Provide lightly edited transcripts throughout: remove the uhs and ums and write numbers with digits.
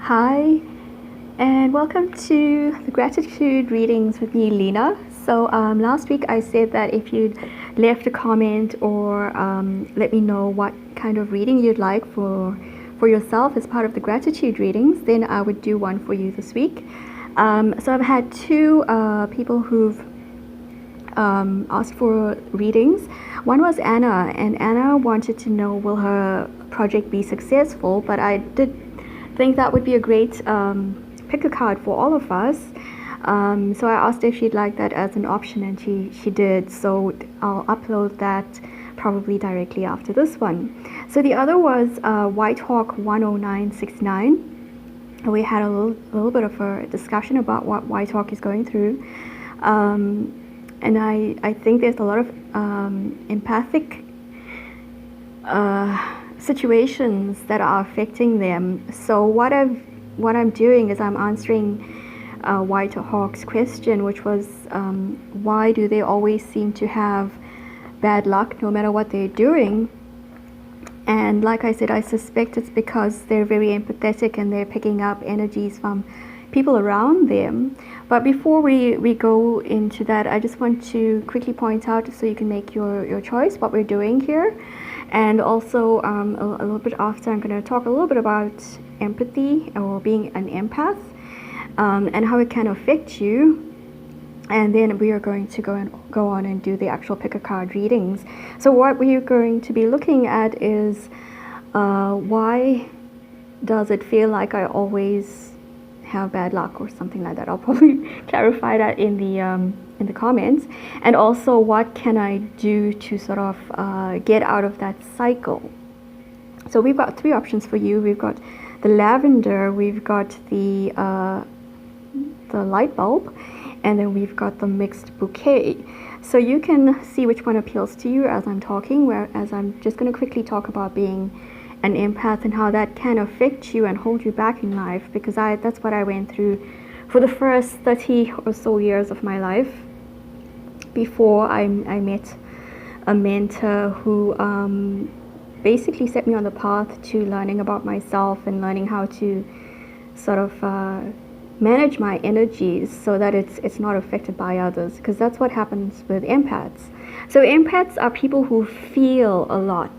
Hi, and welcome to the gratitude readings with me, Leenna. So last week I said that if you'd left a comment or let me know what kind of reading you'd like for yourself as part of the gratitude readings, then I would do one for you this week. So I've had two people who've asked for readings. One was Anna, and Anna wanted to know, will her project be successful? But I did think that would be a great pick a card for all of us. So I asked if she'd like that as an option, and she did. So I'll upload that probably directly after this one. So the other was White Hawk 10969. We had a little bit of a discussion about what White Hawk is going through. And I think there's a lot of empathic situations that are affecting them. So what I'm doing is I'm answering White Hawk's question, which was why do they always seem to have bad luck no matter what they're doing? And like I said, I suspect it's because they're very empathetic and they're picking up energies from people around them. But before we go into that, I just want to quickly point out, so you can make your choice, what we're doing here. And also a little bit after, I'm going to talk a little bit about empathy or being an empath, and how it can affect you. And then we are going to go on and do the actual pick a card readings. So what we are going to be looking at is why does it feel like I always have bad luck or something like that. I'll probably clarify that in the comments. And also, what can I do to sort of get out of that cycle? So we've got three options for you. We've got the lavender, we've got the light bulb, and then we've got the mixed bouquet. So you can see which one appeals to you as I'm talking, whereas I'm just going to quickly talk about being an empath and how that can affect you and hold you back in life, because that's what I went through for the first 30 or so years of my life before I met a mentor who basically set me on the path to learning about myself and learning how to sort of manage my energies so that it's not affected by others, because that's what happens with empaths. So empaths are people who feel a lot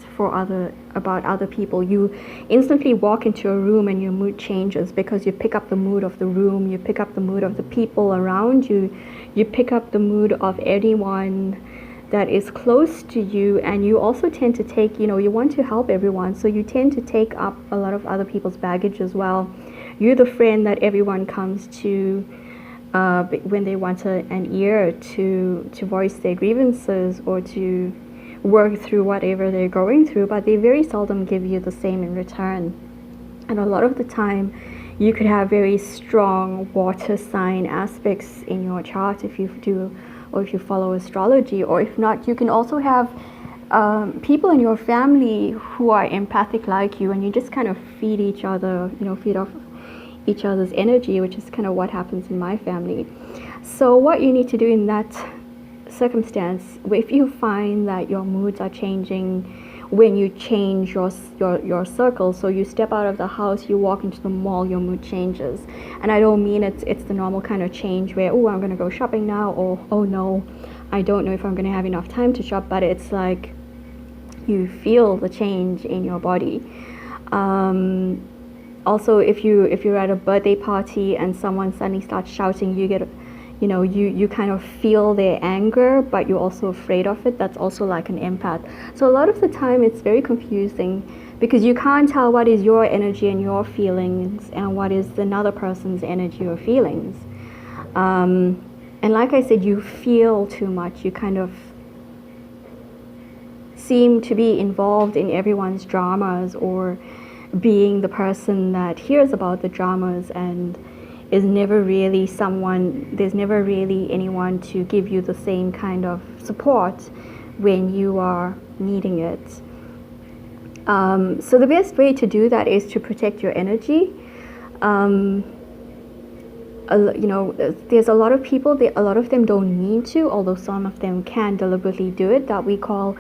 about other people. You instantly walk into a room and your mood changes because you pick up the mood of the room, you pick up the mood of the people around you, you pick up the mood of anyone that is close to you, and you also tend to take, you want to help everyone, so you tend to take up a lot of other people's baggage as well. You're the friend that everyone comes to when they want an ear to voice their grievances or to work through whatever they're going through, but they very seldom give you the same in return. And a lot of the time you could have very strong water sign aspects in your chart if you do, or if you follow astrology, or if not, you can also have people in your family who are empathic like you, and you just kind of feed each other, feed off each other's energy, which is kind of what happens in my family. So what you need to do in that circumstance, if you find that your moods are changing when you change your circle, so you step out of the house, you walk into the mall, your mood changes. And I don't mean it's the normal kind of change where, oh, I'm going to go shopping now, or oh no, I don't know if I'm going to have enough time to shop, but it's like you feel the change in your body. Also, if you're at a birthday party and someone suddenly starts shouting, you get, you kind of feel their anger, but you're also afraid of it. That's also like an empath. So a lot of the time it's very confusing because you can't tell what is your energy and your feelings and what is another person's energy or feelings. And like I said, you feel too much. You kind of seem to be involved in everyone's dramas, or being the person that hears about the dramas and is never really there's never really anyone to give you the same kind of support when you are needing it. So the best way to do that is to protect your energy. There's a lot of people, a lot of them don't need to, although some of them can deliberately do it, that we call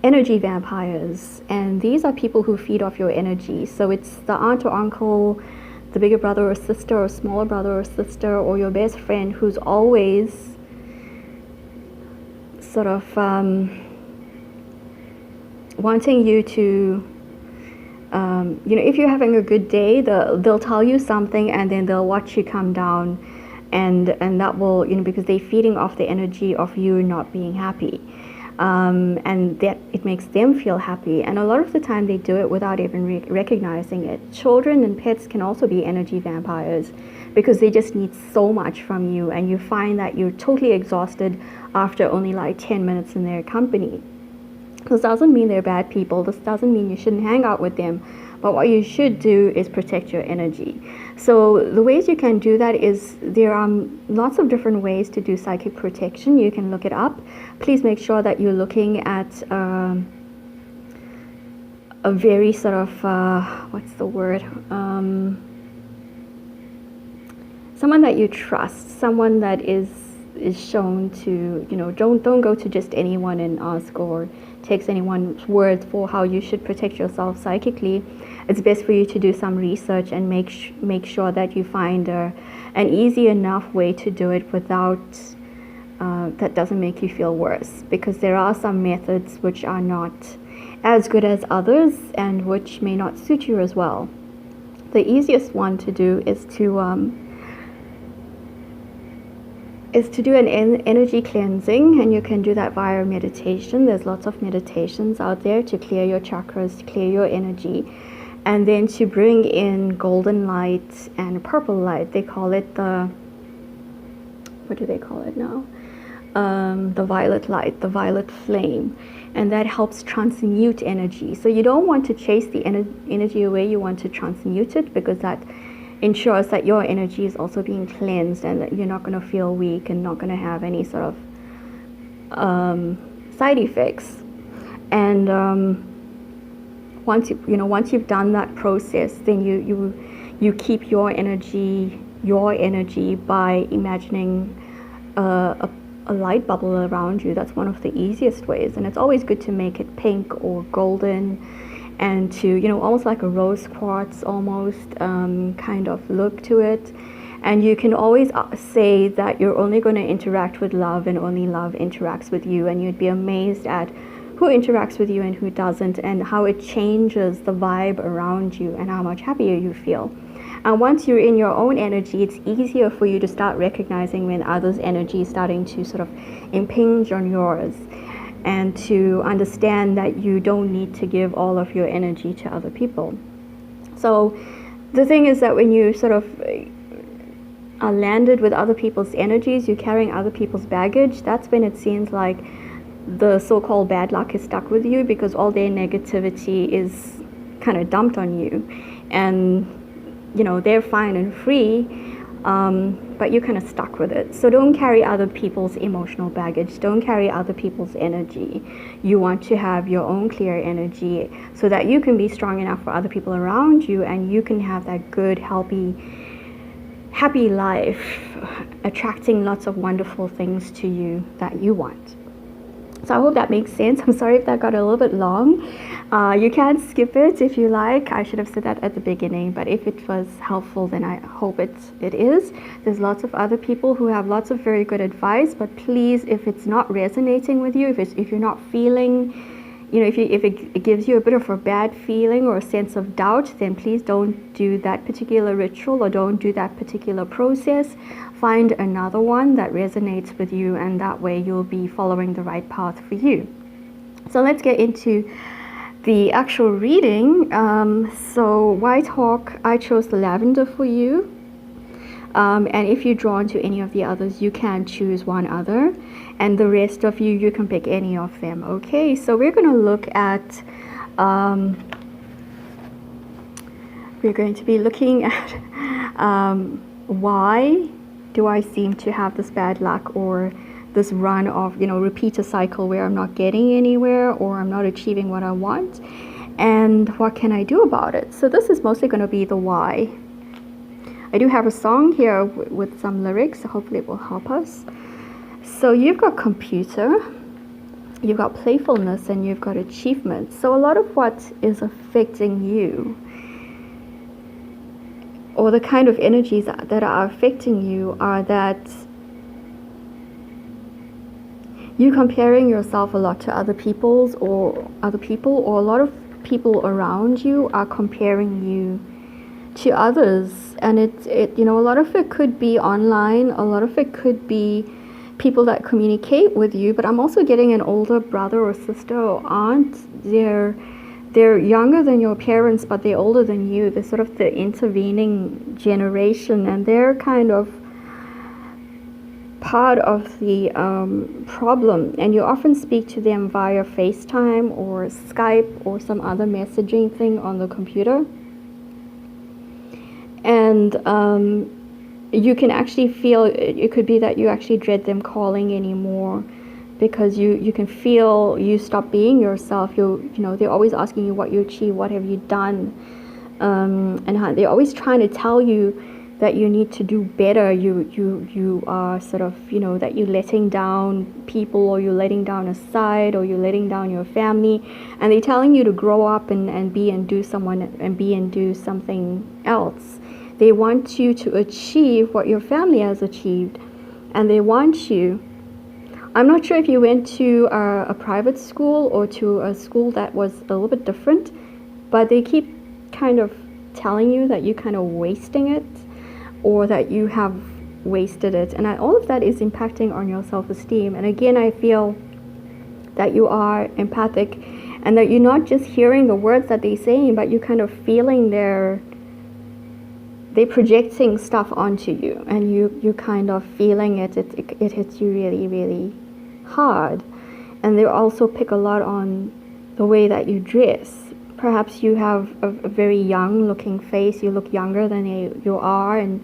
energy vampires, and these are people who feed off your energy. So it's the aunt or uncle, the bigger brother or sister, or smaller brother or sister, or your best friend who's always sort of wanting you to, if you're having a good day, they'll tell you something and then they'll watch you come down, and that will, because they're feeding off the energy of you not being happy. And that it makes them feel happy, and a lot of the time they do it without even recognizing it. Children and pets can also be energy vampires because they just need so much from you, and you find that you're totally exhausted after only like 10 minutes in their company. This doesn't mean they're bad people, this doesn't mean you shouldn't hang out with them, but what you should do is protect your energy. So the ways you can do that is, there are lots of different ways to do psychic protection. You can look it up. Please make sure that you're looking at a very sort of, what's the word? Someone that you trust, someone that is shown to, don't go to just anyone and ask or takes anyone's word for how you should protect yourself psychically. It's best for you to do some research and make sure that you find an easy enough way to do it without that doesn't make you feel worse, because there are some methods which are not as good as others and which may not suit you as well. The easiest one to do is to do an energy cleansing, and you can do that via meditation. There's lots of meditations out there to clear your chakras, to clear your energy, and then to bring in golden light and purple light. They call it the, what do they call it now? The violet light, the violet flame, and that helps transmute energy. So you don't want to chase the energy away, you want to transmute it, because that ensures that your energy is also being cleansed and that you're not going to feel weak and not going to have any sort of side effects. And once you've done that process, then you keep your energy by imagining a light bubble around you. That's one of the easiest ways, and it's always good to make it pink or golden, and to, almost like a rose quartz almost kind of look to it. And you can always say that you're only going to interact with love, and only love interacts with you, and you'd be amazed at who interacts with you and who doesn't, and how it changes the vibe around you and how much happier you feel. And once you're in your own energy, it's easier for you to start recognizing when others' energy is starting to sort of impinge on yours, and to understand that you don't need to give all of your energy to other people. So the thing is that when you sort of are landed with other people's energies, you're carrying other people's baggage, that's when it seems like the so-called bad luck is stuck with you, because all their negativity is kind of dumped on you, and they're fine and free, but you're kind of stuck with it. So don't carry other people's emotional baggage, don't carry other people's energy. You want to have your own clear energy so that you can be strong enough for other people around you, and you can have that good, happy life, attracting lots of wonderful things to you that you want. So I hope that makes sense. I'm sorry if that got a little bit long. You can skip it if you like. I should have said that at the beginning, but if it was helpful, then I hope it is. There's lots of other people who have lots of very good advice, but please, if it's not resonating with you, if you're not feeling, if it gives you a bit of a bad feeling or a sense of doubt, then please don't do that particular ritual, or don't do that particular process. Find another one that resonates with you, and that way you'll be following the right path for you. So let's get into the actual reading. So White Hawk, I chose the Lavender for you. And if you're drawn to any of the others, you can choose one other, and the rest of you can pick any of them. Okay, so we're going to look at we're going to be looking at why do I seem to have this bad luck, or this run of, repeat a cycle where I'm not getting anywhere, or I'm not achieving what I want, and what can I do about it? So this is mostly going to be the why. I do have a song here with some lyrics, so hopefully it will help us. So you've got computer, you've got playfulness, and you've got achievement. So a lot of what is affecting you, or the kind of energies that are affecting you, are that you comparing yourself a lot to other people, or a lot of people around you are comparing you to others. And it you know, a lot of it could be online, a lot of it could be people that communicate with you, but I'm also getting an older brother or sister or aunt. They're younger than your parents, but they're older than you. They're sort of the intervening generation, and they're kind of part of the problem. And you often speak to them via FaceTime or Skype or some other messaging thing on the computer. And you can actually feel, it could be that you actually dread them calling anymore, because you can feel you stop being yourself. You know, they're always asking you what you achieved, what have you done, and how they're always trying to tell you that you need to do better. You are sort of, you know, that you're letting down people, or you're letting down a side, or you're letting down your family, and they're telling you to grow up and be and do something else. They want you to achieve what your family has achieved, and they want you. I'm not sure if you went to a private school or to a school that was a little bit different, but they keep kind of telling you that you're kind of wasting it, or that you have wasted it. And all of that is impacting on your self-esteem. And again, I feel that you are empathic, and that you're not just hearing the words that they're saying, but you're kind of feeling they're projecting stuff onto you, and you kind of feeling it hits you really, really hard. And they also pick a lot on the way that you dress. Perhaps you have a very young looking face, you look younger than you are, and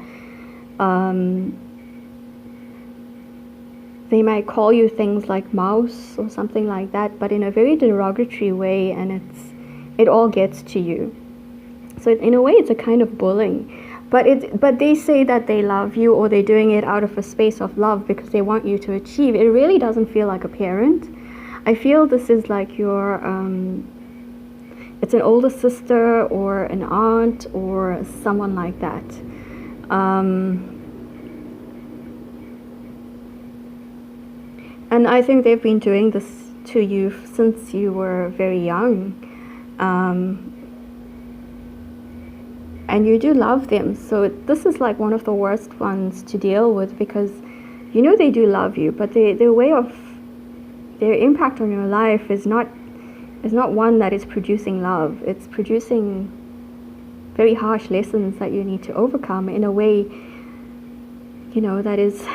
they might call you things like mouse or something like that, but in a very derogatory way, and it all gets to you. So in a way, it's a kind of bullying. But they say that they love you, or they're doing it out of a space of love because they want you to achieve. It really doesn't feel like a parent. I feel this is like your, it's an older sister or an aunt or someone like that. And I think they've been doing this to you since you were very young. And you do love them. So this is like one of the worst ones to deal with, because you know they do love you, but their way of, their impact on your life is not one that is producing love. It's producing very harsh lessons that you need to overcome. In a way, you know, that is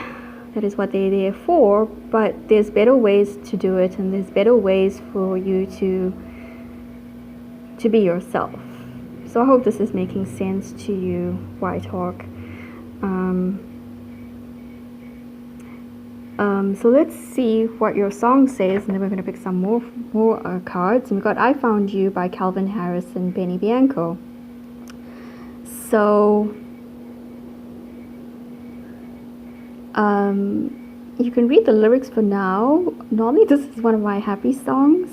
what they're there for, but there's better ways to do it, and there's better ways for you to be yourself. So I hope this is making sense to you, White Hawk. So let's see what your song says, and then we're going to pick some more cards. And we've got I Found You by Calvin Harris and Benny Bianco. So you can read the lyrics for now. Normally this is one of my happy songs,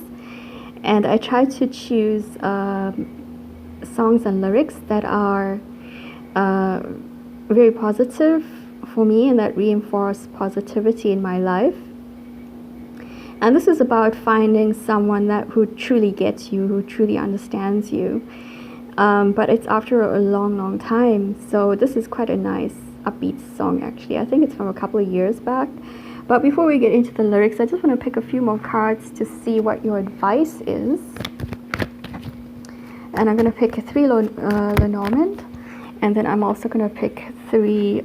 and I try to choose songs and lyrics that are very positive for me and that reinforce positivity in my life. And this is about finding someone who truly gets you, who truly understands you. But it's after a long time. So this is quite a nice upbeat song, actually. I think it's from a couple of years back. But before we get into the lyrics, I just want to pick a few more cards to see what your advice is. And I'm going to pick 3 LeNormand, and then I'm also going to pick 3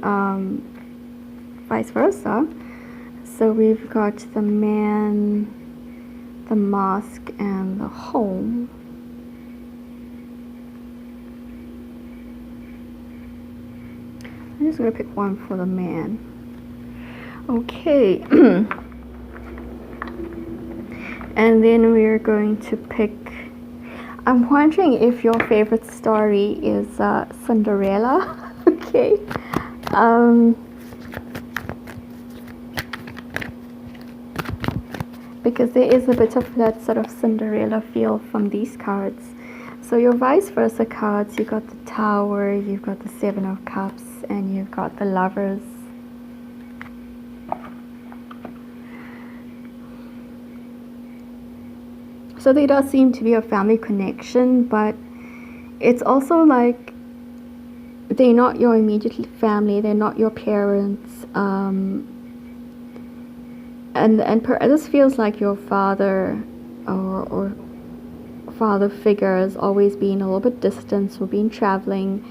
vice versa. So we've got the Man, the Mask, and the Home. I'm just going to pick one for the Man. Okay. And then we're going to pick, I'm wondering if your favorite story is Cinderella. Okay. because there is a bit of that sort of Cinderella feel from these cards. So your vice versa cards, you've got the Tower, you've got the Seven of Cups, and you've got the Lovers. So there does seem to be a family connection, but it's also like they're not your immediate family, they're not your parents, this feels like your father or father figure has always been a little bit distant or been traveling,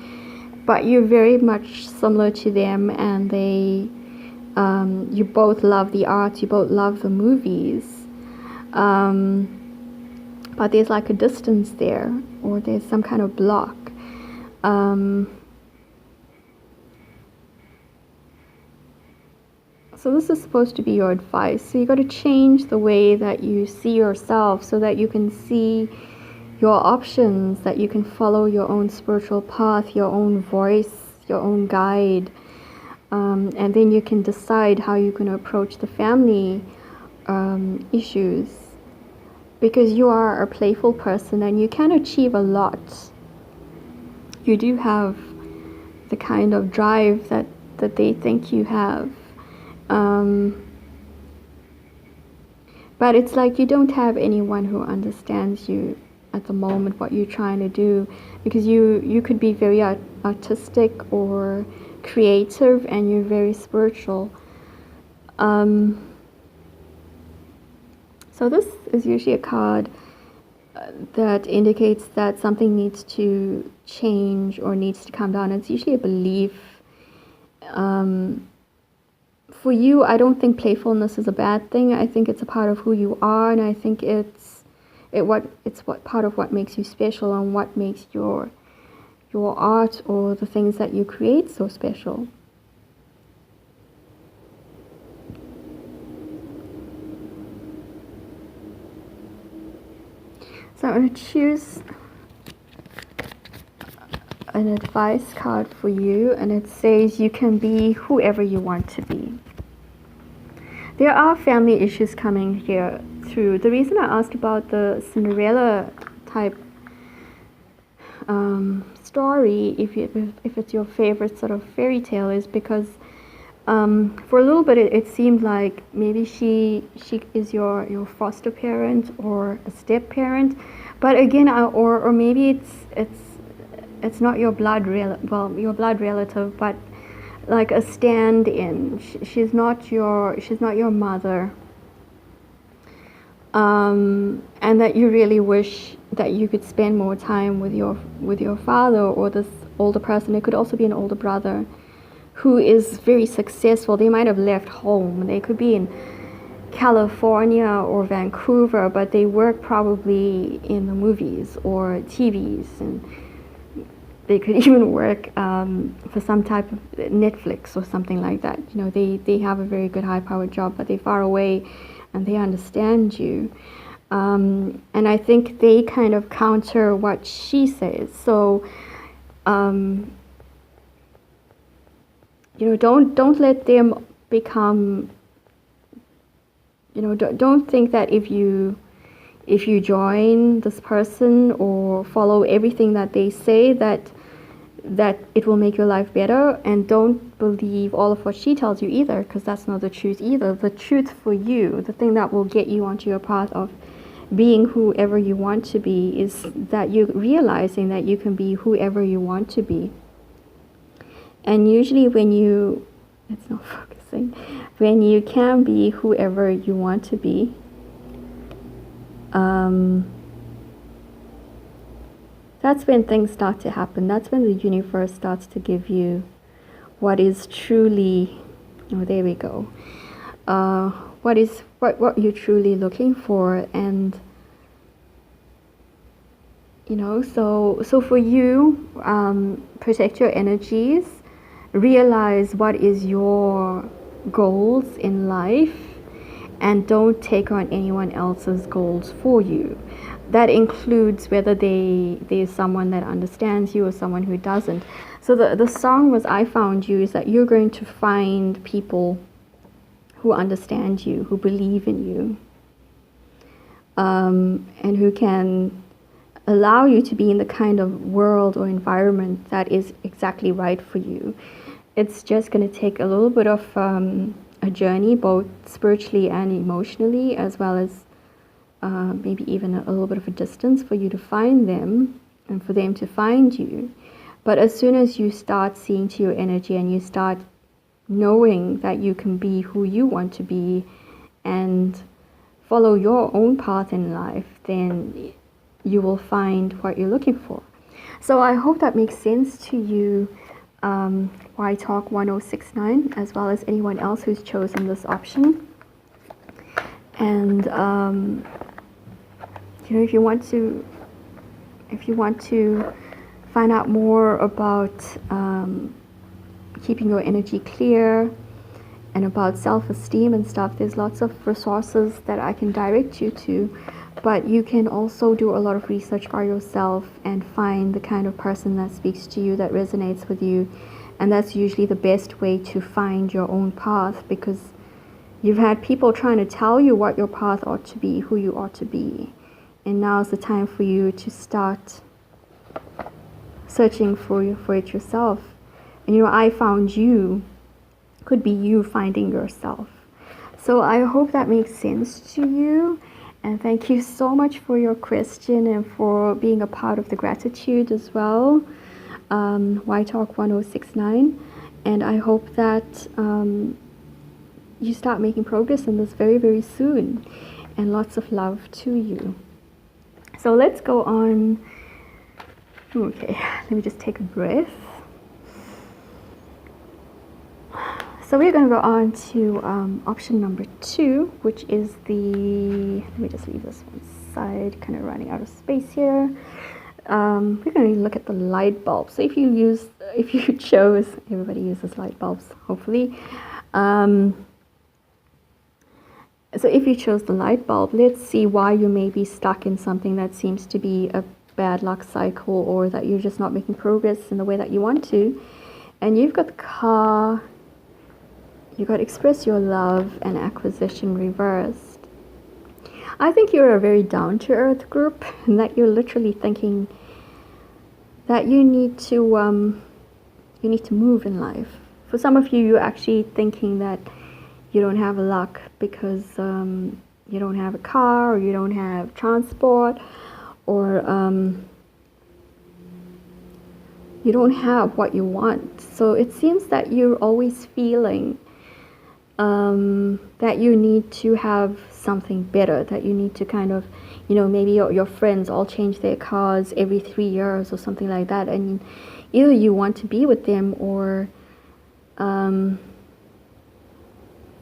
but you're very much similar to them, and they you both love the art, you both love the movies, but there's like a distance there, or there's some kind of block. So this is supposed to be your advice. So you got to change the way that you see yourself so that you can see your options, that you can follow your own spiritual path, your own voice, your own guide. And then you can decide how you're going to approach the family issues. Because you are a playful person and you can achieve a lot. You do have the kind of drive that they think you have. But it's like you don't have anyone who understands you at the moment, what you're trying to do, because you could be very artistic or creative, and you're very spiritual. So this is usually a card that indicates that something needs to change or needs to come down. It's usually a belief. For you, I don't think playfulness is a bad thing. I think it's a part of who you are, and I think it's part of what makes you special and what makes your art or the things that you create so special. So I'm going to choose an advice card for you, and it says you can be whoever you want to be. There are family issues coming here through. The reason I asked about the Cinderella type story, if it's your favorite sort of fairy tale, is because for a little bit it seemed like maybe she is your foster parent or a step parent, but again, or maybe it's not your blood your blood relative, but like a stand-in. She's not your mother, and that you really wish that you could spend more time with your father or this older person. It could also be an older brother who is very successful. They might have left home. They could be in California or Vancouver, but they work probably in the movies or TVs, and they could even work for some type of Netflix or something like that. You know, they have a very good high-powered job, but they're far away and they understand you. And I think they kind of counter what she says. So, don't let them become, don't think that if you join this person or follow everything that they say, that it will make your life better. And don't believe all of what she tells you either, because that's not the truth either. The truth for you, the thing that will get you onto your path of being whoever you want to be, is that you're realizing that you can be whoever you want to be. And usually when it's not focusing, when you can be whoever you want to be, that's when things start to happen. That's when the universe starts to give you what is truly, there we go, what you're truly looking for. And so for you, protect your energies, realize what is your goals in life, and don't take on anyone else's goals for you. That includes whether there's someone that understands you or someone who doesn't. So the song was I Found You is that you're going to find people who understand you, who believe in you. and who can allow you to be in the kind of world or environment that is exactly right for you. It's just going to take a little bit of a journey, both spiritually and emotionally, as well as maybe even a little bit of a distance for you to find them and for them to find you. But as soon as you start seeing to your energy and you start knowing that you can be who you want to be and follow your own path in life, then you will find what you're looking for. So I hope that makes sense to you, Why Talk 1069, as well as anyone else who's chosen this option. And if you want to find out more about keeping your energy clear and about self-esteem and stuff, there's lots of resources that I can direct you to. But you can also do a lot of research by yourself and find the kind of person that speaks to you, that resonates with you. And that's usually the best way to find your own path, because you've had people trying to tell you what your path ought to be, who you ought to be. And now's the time for you to start searching for it yourself. And I found you could be you finding yourself. So I hope that makes sense to you. And thank you so much for your question and for being a part of the gratitude as well. Why Talk 1069. And I hope that you start making progress in this very, very soon. And lots of love to you. So let's go on. Okay, let me just take a breath. So we're going to go on to option number 2, which is let me just leave this one side, kind of running out of space here. We're going to look at the light bulb. So if you chose, everybody uses light bulbs, hopefully. So if you chose the light bulb, let's see why you may be stuck in something that seems to be a bad luck cycle, or that you're just not making progress in the way that you want to. And you've got the car. You've got express your love and acquisition reversed. I think you're a very down-to-earth group, and that you're literally thinking that you need to move in life. For some of you, you're actually thinking that you don't have luck because you don't have a car, or you don't have transport, or you don't have what you want. So it seems that you're always feeling that you need to have something better, that you need to kind of, maybe your friends all change their cars every 3 years or something like that, and either you want to be with them, or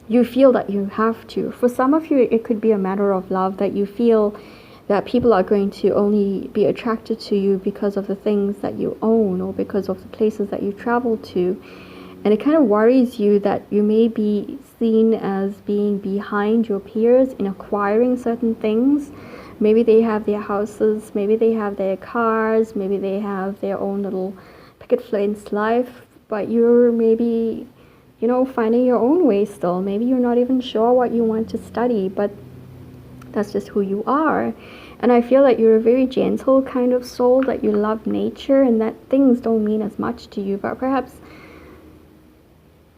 you feel that you have to. For some of you, it could be a matter of love, that you feel that people are going to only be attracted to you because of the things that you own, or because of the places that you travel to. And it kind of worries you that you may be seen as being behind your peers in acquiring certain things. Maybe they have their houses, maybe they have their cars, maybe they have their own little picket fence life, but you're maybe, finding your own way still. Maybe you're not even sure what you want to study, but that's just who you are. And I feel that you're a very gentle kind of soul, that you love nature, and that things don't mean as much to you, but perhaps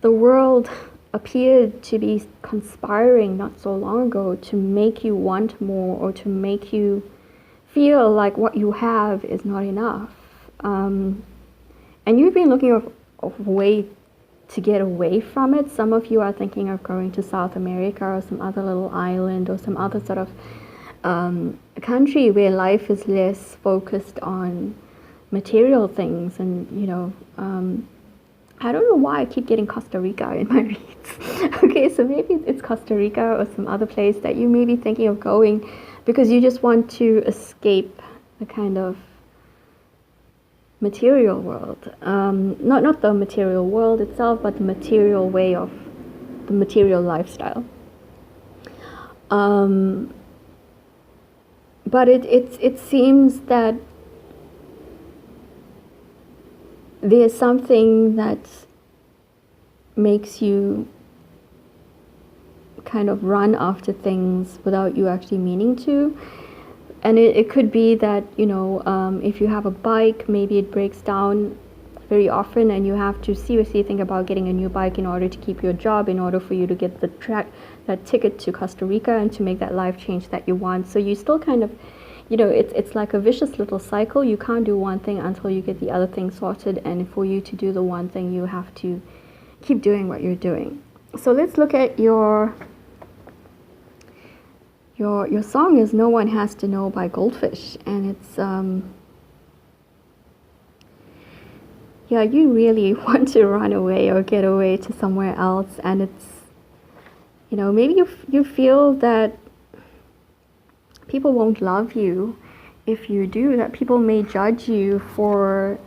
the world appeared to be conspiring not so long ago to make you want more, or to make you feel like what you have is not enough. And you've been looking of a way to get away from it. Some of you are thinking of going to South America, or some other little island, or some other sort of country where life is less focused on material things. And I don't know why I keep getting Costa Rica in my reads. Okay, so maybe it's Costa Rica or some other place that you may be thinking of going, because you just want to escape the kind of material world. Not the material world itself, but the material way of the material lifestyle. But it seems that there's something that makes you kind of run after things without you actually meaning to. And it could be that, you know, if you have a bike, maybe it breaks down very often and you have to seriously think about getting a new bike in order to keep your job, in order for you to get that ticket to Costa Rica and to make that life change that you want. So you still kind of, you know, it's like a vicious little cycle. You can't do one thing until you get the other thing sorted, and for you to do the one thing, you have to keep doing what you're doing. So let's look at your song is No One Has to Know by Goldfish, and it's yeah, you really want to run away or get away to somewhere else, and it's, you know, maybe you feel that people won't love you if you do, that people may judge you for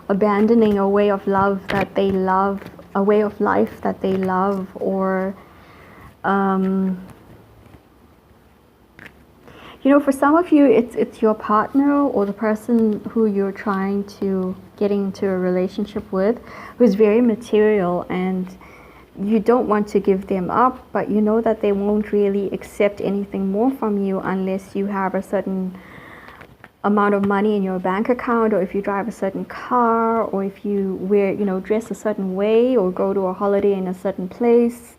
abandoning a way of love that they love, a way of life that they love, or you know, for some of you, it's your partner or the person who you're trying to get into a relationship with, who's very material, and you don't want to give them up, but you know that they won't really accept anything more from you unless you have a certain amount of money in your bank account, or if you drive a certain car, or if you wear, you know, dress a certain way, or go to a holiday in a certain place.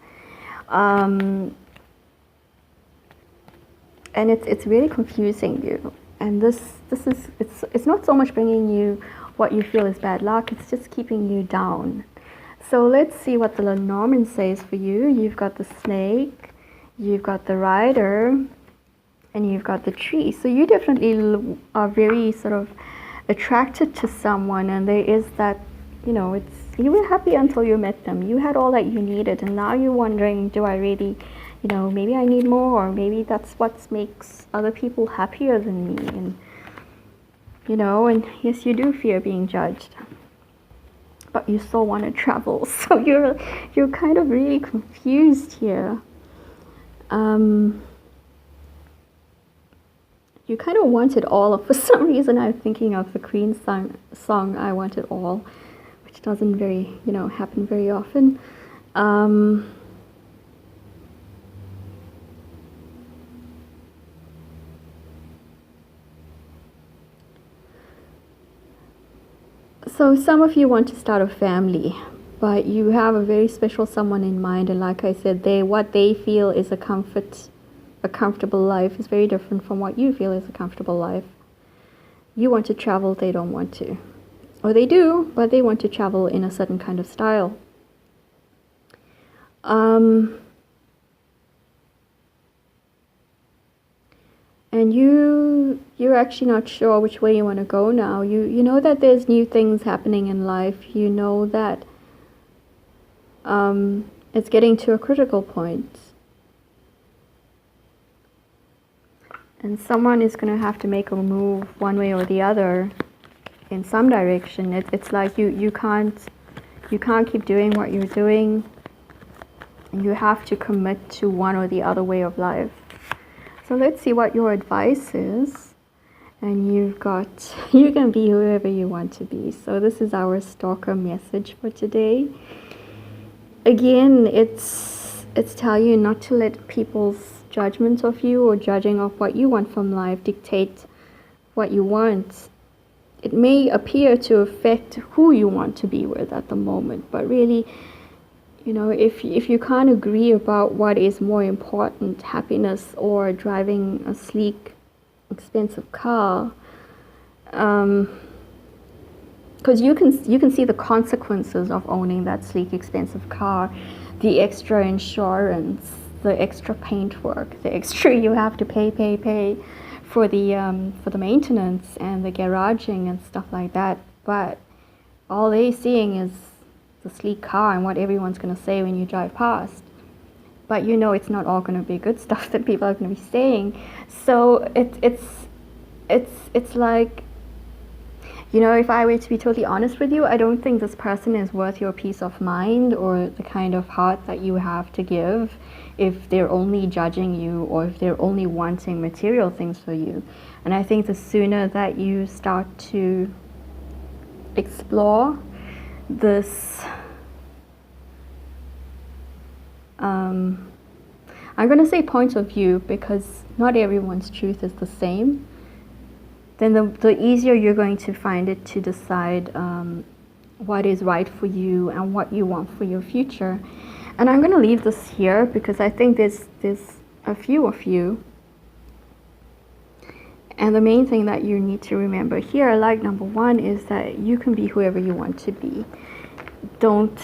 And it's really confusing you. And this is, it's not so much bringing you what you feel is bad luck, it's just keeping you down. So let's see what the LeNormand says for you. You've got the snake, you've got the rider, and you've got the tree. So you definitely are very sort of attracted to someone, and there is that, you know, it's, you were happy until you met them. You had all that you needed, and now you're wondering, do I really, you know, maybe I need more, or maybe that's what makes other people happier than me. And, you know, and yes, you do fear being judged, but you still want to travel. So you're kind of really confused here. You kind of want it all. For some reason, I'm thinking of the Queen song I Want It All, which doesn't very, you know, happen very often. So some of you want to start a family, but you have a very special someone in mind, and like I said, what they feel is a comfortable life is very different from what you feel is a comfortable life. You want to travel, they don't want to. Or they do, but they want to travel in a certain kind of style. And you're actually not sure which way you want to go now. You know that there's new things happening in life. You know that it's getting to a critical point. And someone is going to have to make a move one way or the other in some direction. It's like you can't keep doing what you're doing. And you have to commit to one or the other way of life. So let's see what your advice is. And you can be whoever you want to be. So this is our stalker message for today. Again, it's tell you not to let people's judgment of you or judging of what you want from life dictate what you want. It may appear to affect who you want to be with at the moment, but really, you know, if you can't agree about what is more important, happiness or driving a sleek, expensive car, because you can see the consequences of owning that sleek, expensive car, the extra insurance, the extra paintwork, the extra you have to pay for the maintenance and the garaging and stuff like that. But all they're seeing is the sleek car and what everyone's going to say when you drive past. But you know it's not all going to be good stuff that people are going to be saying. So it's like, you know, if I were to be totally honest with you, I don't think this person is worth your peace of mind or the kind of heart that you have to give if they're only judging you or if they're only wanting material things for you. And I think the sooner that you start to explore this I'm going to say point of view because not everyone's truth is the same. Then the easier you're going to find it to decide what is right for you and what you want for your future. And I'm going to leave this here because I think there's a few of you. And the main thing that you need to remember here, like number one, is that you can be whoever you want to be. Don't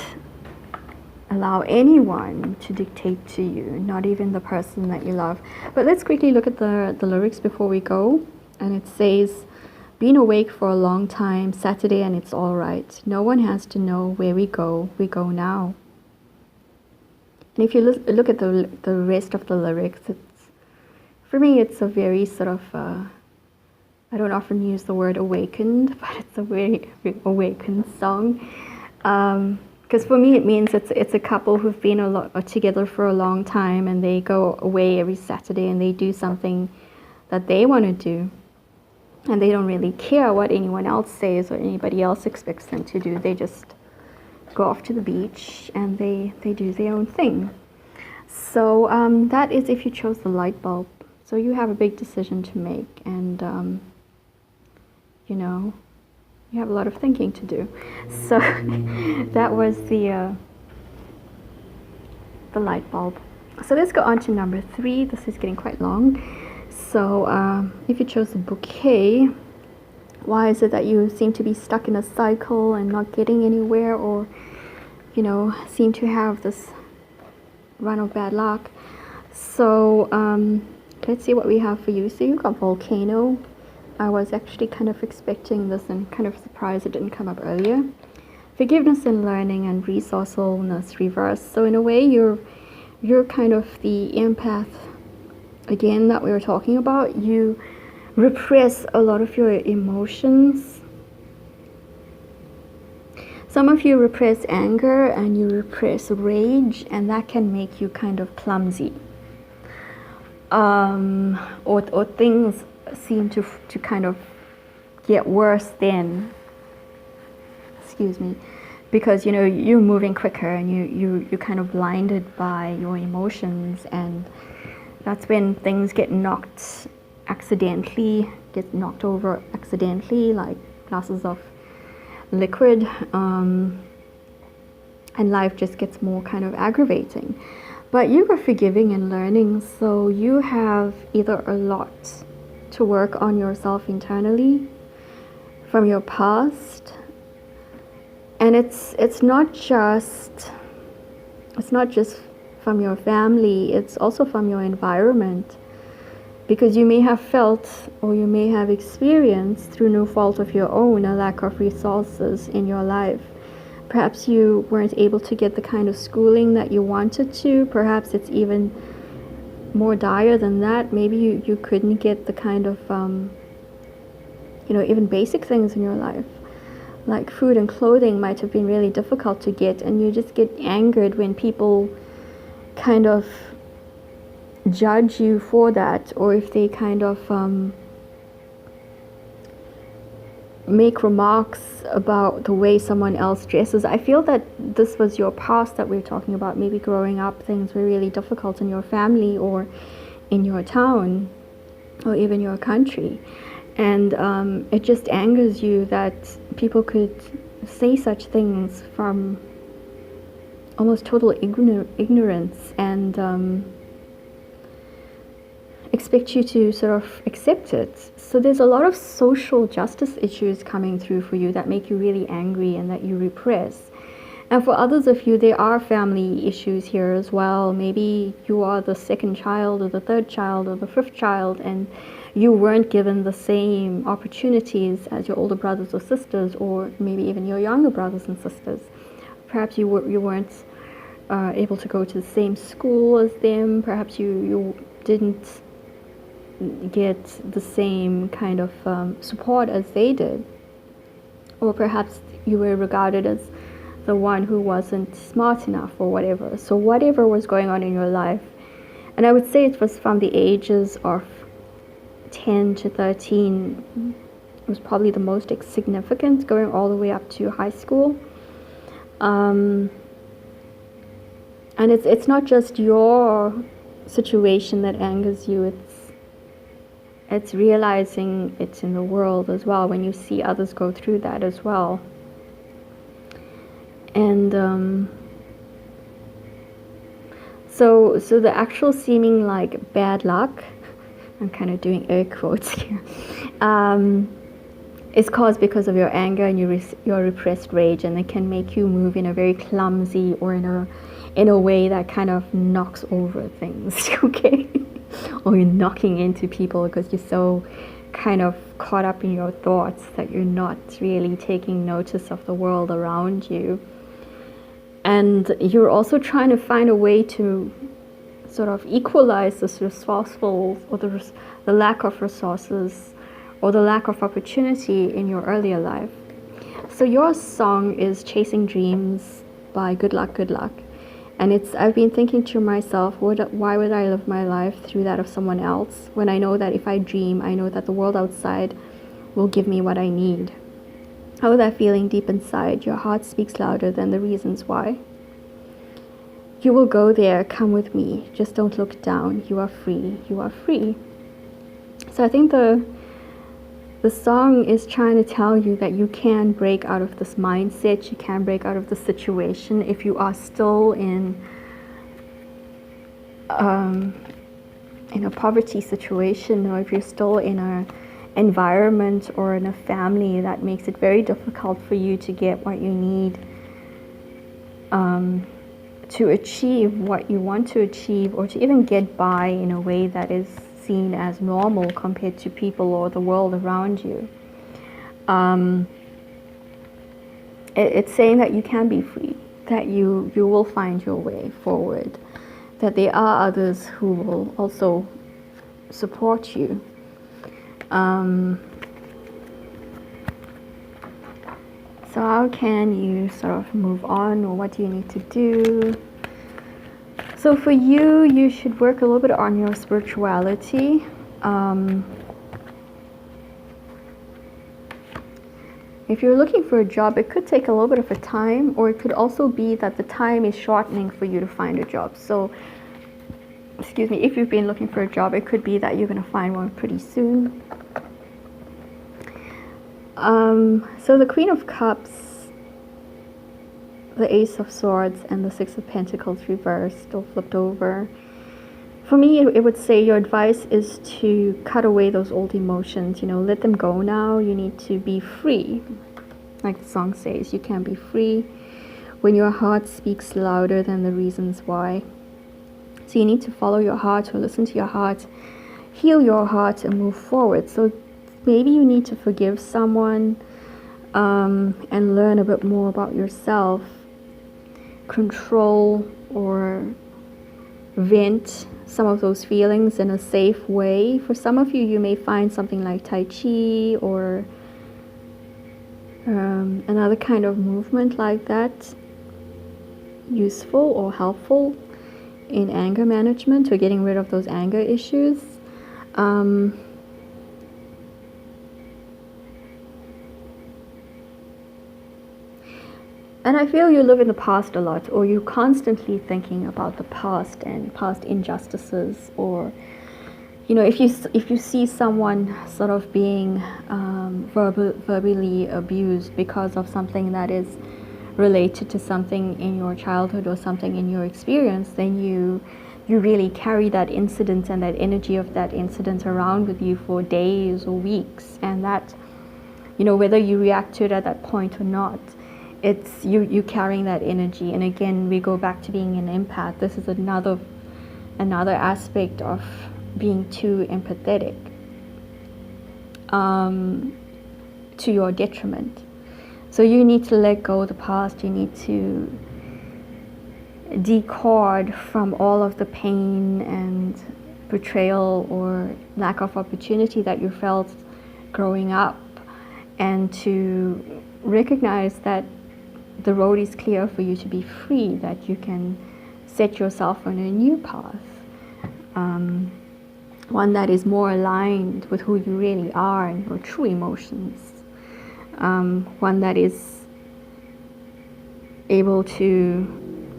allow anyone to dictate to you, not even the person that you love. But let's quickly look at the lyrics before we go. And it says, been awake for a long time, Saturday and it's all right. No one has to know where we go now. And if you look at the rest of the lyrics, for me it's a very sort of, I don't often use the word awakened, but it's a very awakened song. Because for me it means it's a couple who've been together for a long time, and they go away every Saturday and they do something that they want to do. And they don't really care what anyone else says or anybody else expects them to do. They just go off to the beach and they do their own thing. So that is if you chose the light bulb. So you have a big decision to make, and you know, you have a lot of thinking to do. So that was the light bulb. So let's go on to number 3. This is getting quite long. So if you chose the bouquet, why is it that you seem to be stuck in a cycle and not getting anywhere, or, you know, seem to have this run of bad luck? So let's see what we have for you. So you got volcano. I was actually kind of expecting this and kind of surprised it didn't come up earlier. Forgiveness and learning and resourcefulness reversed. So in a way you're kind of the empath again that we were talking about. You repress a lot of your emotions. Some of you repress anger and you repress rage, and that can make you kind of clumsy. Or things seem to kind of get worse then, because you know you're moving quicker and you're kind of blinded by your emotions, and that's when things get knocked over accidentally, like glasses of liquid, and life just gets more kind of aggravating. But you are forgiving and learning, so you have either a lot to work on yourself internally from your past, and it's not just from your family, it's also from your environment, because you may have felt or you may have experienced through no fault of your own a lack of resources in your life. Perhaps you weren't able to get the kind of schooling that you wanted to. Perhaps it's even more dire than that. Maybe you couldn't get the kind of even basic things in your life, like food and clothing might have been really difficult to get, and you just get angered when people kind of judge you for that, or if they kind of make remarks about the way someone else dresses. I feel that this was your past that we're talking about. Maybe growing up things were really difficult in your family or in your town or even your country, and it just angers you that people could say such things from almost total ignorance and expect you to sort of accept it. So there's a lot of social justice issues coming through for you that make you really angry and that you repress. And for others of you, there are family issues here as well. Maybe you are the second child or the third child or the fifth child, and you weren't given the same opportunities as your older brothers or sisters, or maybe even your younger brothers and sisters. Perhaps you weren't able to go to the same school as them. Perhaps you didn't get the same kind of support as they did, or perhaps you were regarded as the one who wasn't smart enough or whatever. So whatever was going on in your life, and I would say it was from the ages of 10 to 13 was probably the most significant, going all the way up to high school. And it's not just your situation that angers you, it's realizing it's in the world as well, when you see others go through that as well. And so the actual seeming like bad luck, I'm kind of doing air quotes here, is caused because of your anger and your repressed rage, and it can make you move in a very clumsy or in a way that kind of knocks over things, okay? Or you're knocking into people because you're so kind of caught up in your thoughts that you're not really taking notice of the world around you. And you're also trying to find a way to sort of equalize this resourceful, or the lack of resources, or the lack of opportunity in your earlier life. So your song is Chasing Dreams by Goodluck, Goodluck. And I've been thinking to myself, why would I live my life through that of someone else, when I know that if I dream, I know that the world outside will give me what I need. Oh, that feeling deep inside, your heart speaks louder than the reasons why. You will go there, come with me, just don't look down, you are free, you are free. So I think the song is trying to tell you that you can break out of this mindset, you can break out of the situation if you are still in a poverty situation, or if you're still in an environment or in a family that makes it very difficult for you to get what you need to achieve what you want to achieve, or to even get by in a way that is seen as normal compared to people or the world around you. It's saying that you can be free, that you will find your way forward, that there are others who will also support you. So how can you sort of move on, or what do you need to do? So for you, you should work a little bit on your spirituality. If you're looking for a job, it could take a little bit of a time, or it could also be that the time is shortening for you to find a job. So, excuse me, if you've been looking for a job, it could be that you're going to find one pretty soon. So the Queen of Cups, the Ace of Swords, and the Six of Pentacles reversed or flipped over. For me, it would say your advice is to cut away those old emotions, let them go now. You need to be free. Like the song says, you can be free when your heart speaks louder than the reasons why. So you need to follow your heart, or listen to your heart, heal your heart, and move forward. So maybe you need to forgive someone and learn a bit more about yourself. Control or vent some of those feelings in a safe way. For some of you, you may find something like Tai Chi or another kind of movement like that useful or helpful in anger management, or getting rid of those anger issues. And I feel you live in the past a lot, or you're constantly thinking about the past and past injustices, or if you see someone sort of being verbally abused because of something that is related to something in your childhood or something in your experience, then you really carry that incident and that energy of that incident around with you for days or weeks, and that whether you react to it at that point or not, it's you carrying that energy. And again, we go back to being an empath. This is another aspect of being too empathetic to your detriment. So you need to let go of the past. You need to decode from all of the pain and betrayal or lack of opportunity that you felt growing up, and to recognize that the road is clear for you to be free, that you can set yourself on a new path, one that is more aligned with who you really are and your true emotions, one that is able to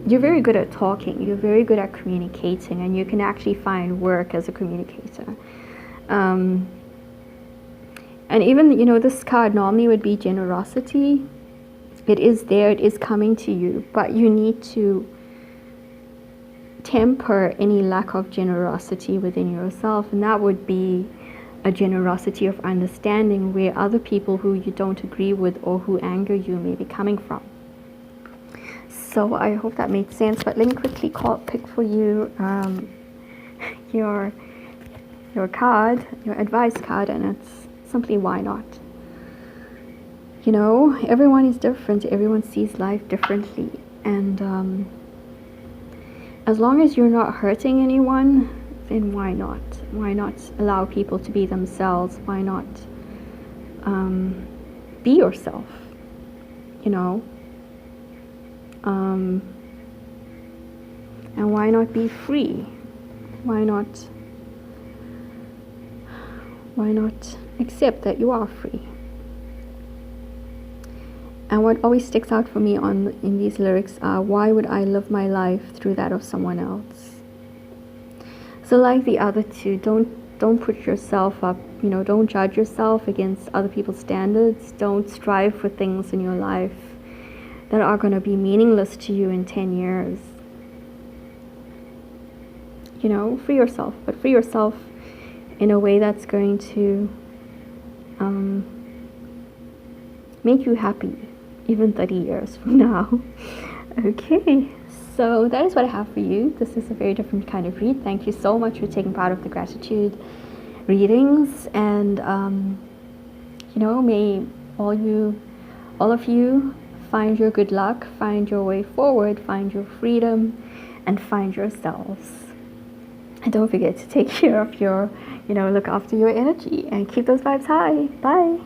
you're very good at talking, you're very good at communicating, and you can actually find work as a communicator. And even, you know, this card normally would be generosity. It is there, it is coming to you, but you need to temper any lack of generosity within yourself, and that would be a generosity of understanding where other people who you don't agree with or who anger you may be coming from. So I hope that made sense, but let me quickly pick for you your card, your advice card, and it's simply why not. You know, everyone is different, everyone sees life differently, and as long as you're not hurting anyone, then why not? Why not allow people to be themselves? Why not be yourself, you know? And why not be free? Why not accept that you are free? And what always sticks out for me in these lyrics are, why would I live my life through that of someone else? So like the other two, don't put yourself up, you know, don't judge yourself against other people's standards. Don't strive for things in your life that are going to be meaningless to you in 10 years. You know, free yourself, but free yourself in a way that's going to make you happy, even 30 years from now. Okay, so that is what I have for you. This is a very different kind of read. Thank you so much for taking part of the gratitude readings, and you know, may all of you find your good luck, find your way forward, find your freedom, and find yourselves. And don't forget to take care of your, you know, look after your energy and keep those vibes high. Bye.